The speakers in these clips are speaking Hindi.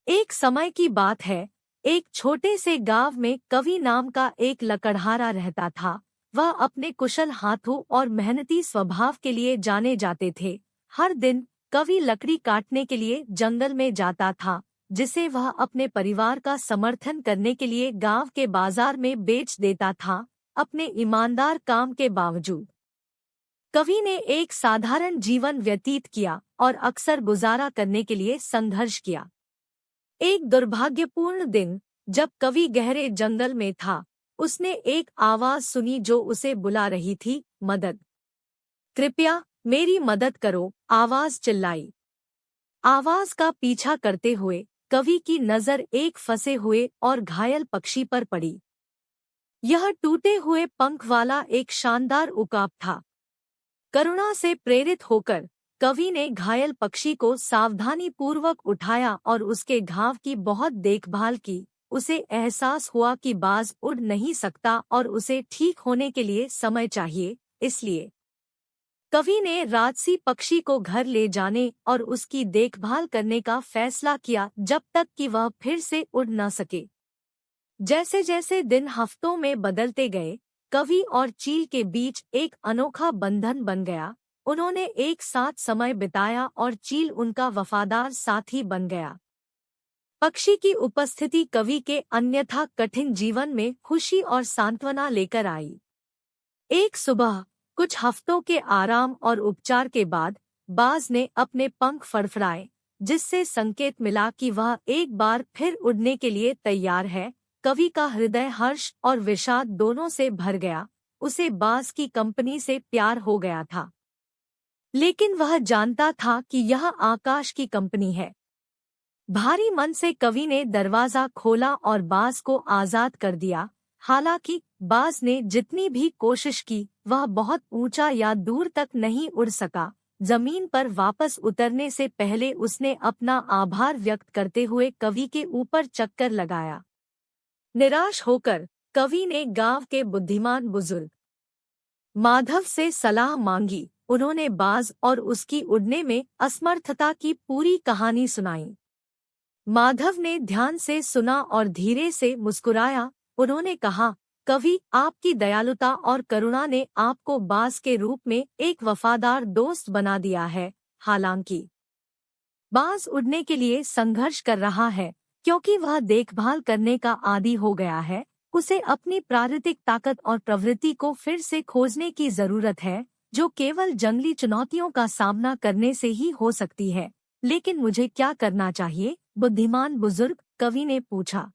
एक समय की बात है, एक छोटे से गांव में कवि नाम का एक लकड़हारा रहता था। वह अपने कुशल हाथों और मेहनती स्वभाव के लिए जाने जाते थे। हर दिन कवि लकड़ी काटने के लिए जंगल में जाता था, जिसे वह अपने परिवार का समर्थन करने के लिए गांव के बाजार में बेच देता था। अपने ईमानदार काम के बावजूद कवि ने एक साधारण जीवन व्यतीत किया और अक्सर गुजारा करने के लिए संघर्ष किया। एक दुर्भाग्यपूर्ण दिन, जब कवि गहरे जंगल में था, उसने एक आवाज सुनी जो उसे बुला रही थी। मदद! कृपया मेरी मदद करो, आवाज चिल्लाई। आवाज का पीछा करते हुए कवि की नजर एक फंसे हुए और घायल पक्षी पर पड़ी। यह टूटे हुए पंख वाला एक शानदार उकाब था। करुणा से प्रेरित होकर कवि ने घायल पक्षी को सावधानी पूर्वक उठाया और उसके घाव की बहुत देखभाल की। उसे एहसास हुआ कि बाज उड़ नहीं सकता और उसे ठीक होने के लिए समय चाहिए। इसलिए कवि ने राजसी पक्षी को घर ले जाने और उसकी देखभाल करने का फैसला किया, जब तक कि वह फिर से उड़ न सके। जैसे जैसे दिन हफ्तों में बदलते गए, कवि और चील के बीच एक अनोखा बंधन बन गया। उन्होंने एक साथ समय बिताया और चील उनका वफादार साथी बन गया। पक्षी की उपस्थिति कवि के अन्यथा कठिन जीवन में खुशी और सांत्वना लेकर आई। एक सुबह, कुछ हफ्तों के आराम और उपचार के बाद, बाज ने अपने पंख फड़फड़ाए, जिससे संकेत मिला कि वह एक बार फिर उड़ने के लिए तैयार है। कवि का हृदय हर्ष और विषाद दोनों से भर गया। उसे बाज की कंपनी से प्यार हो गया था, लेकिन वह जानता था कि यह आकाश की कंपनी है। भारी मन से कवि ने दरवाजा खोला और बाज को आजाद कर दिया। हालांकि बाज ने जितनी भी कोशिश की, वह बहुत ऊंचा या दूर तक नहीं उड़ सका। जमीन पर वापस उतरने से पहले उसने अपना आभार व्यक्त करते हुए कवि के ऊपर चक्कर लगाया। निराश होकर कवि ने गांव के बुद्धिमान बुजुर्ग माधव से सलाह मांगी। उन्होंने बाज और उसकी उड़ने में असमर्थता की पूरी कहानी सुनाई। माधव ने ध्यान से सुना और धीरे से मुस्कुराया। उन्होंने कहा, कवि, आपकी दयालुता और करुणा ने आपको बाज के रूप में एक वफादार दोस्त बना दिया है। हालांकि बाज उड़ने के लिए संघर्ष कर रहा है, क्योंकि वह देखभाल करने का आदी हो गया है। उसे अपनी प्राकृतिक ताकत और प्रवृत्ति को फिर से खोजने की जरूरत है, जो केवल जंगली चुनौतियों का सामना करने से ही हो सकती है। लेकिन मुझे क्या करना चाहिए, बुद्धिमान बुजुर्ग? कवि ने पूछा।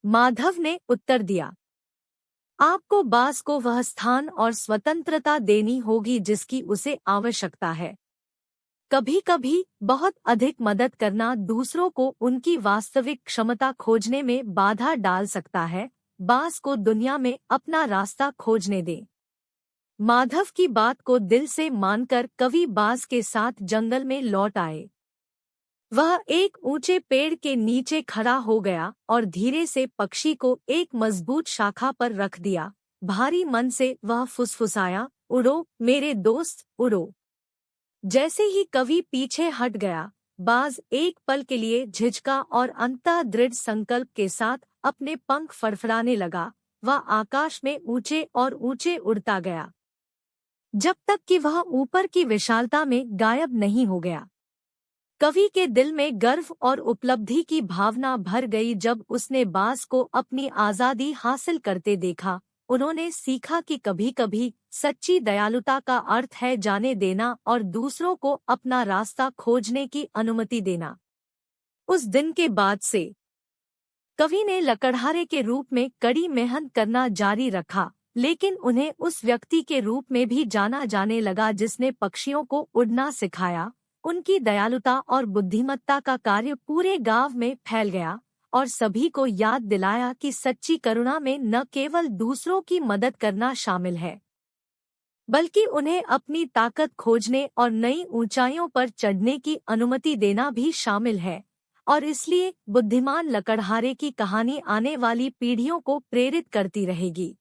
माधव ने उत्तर दिया, आपको बाज को वह स्थान और स्वतंत्रता देनी होगी जिसकी उसे आवश्यकता है। कभी कभी बहुत अधिक मदद करना दूसरों को उनकी वास्तविक क्षमता खोजने में बाधा डाल सकता है। बाज को दुनिया में अपना रास्ता खोजने दे। माधव की बात को दिल से मानकर कवि बाज के साथ जंगल में लौट आए। वह एक ऊंचे पेड़ के नीचे खड़ा हो गया और धीरे से पक्षी को एक मजबूत शाखा पर रख दिया। भारी मन से वह फुसफुसाया, उड़ो मेरे दोस्त, उड़ो। जैसे ही कवि पीछे हट गया, बाज एक पल के लिए झिझका और अंततः दृढ़ संकल्प के साथ अपने पंख फड़फड़ाने लगा। वह आकाश में ऊंचे और ऊंचे उड़ता गया, जब तक कि वह ऊपर की विशालता में गायब नहीं हो गया। कवि के दिल में गर्व और उपलब्धि की भावना भर गई जब उसने बाज को अपनी आज़ादी हासिल करते देखा। उन्होंने सीखा कि कभी-कभी सच्ची दयालुता का अर्थ है जाने देना और दूसरों को अपना रास्ता खोजने की अनुमति देना। उस दिन के बाद से कवि ने लकड़हारे के रूप में कड़ी मेहनत करना जारी रखा, लेकिन उन्हें उस व्यक्ति के रूप में भी जाना जाने लगा जिसने पक्षियों को उड़ना सिखाया। उनकी दयालुता और बुद्धिमत्ता का कार्य पूरे गांव में फैल गया और सभी को याद दिलाया कि सच्ची करुणा में न केवल दूसरों की मदद करना शामिल है, बल्कि उन्हें अपनी ताकत खोजने और नई ऊंचाइयों पर चढ़ने की अनुमति देना भी शामिल है। और इसलिए बुद्धिमान लकड़हारे की कहानी आने वाली पीढ़ियों को प्रेरित करती रहेगी।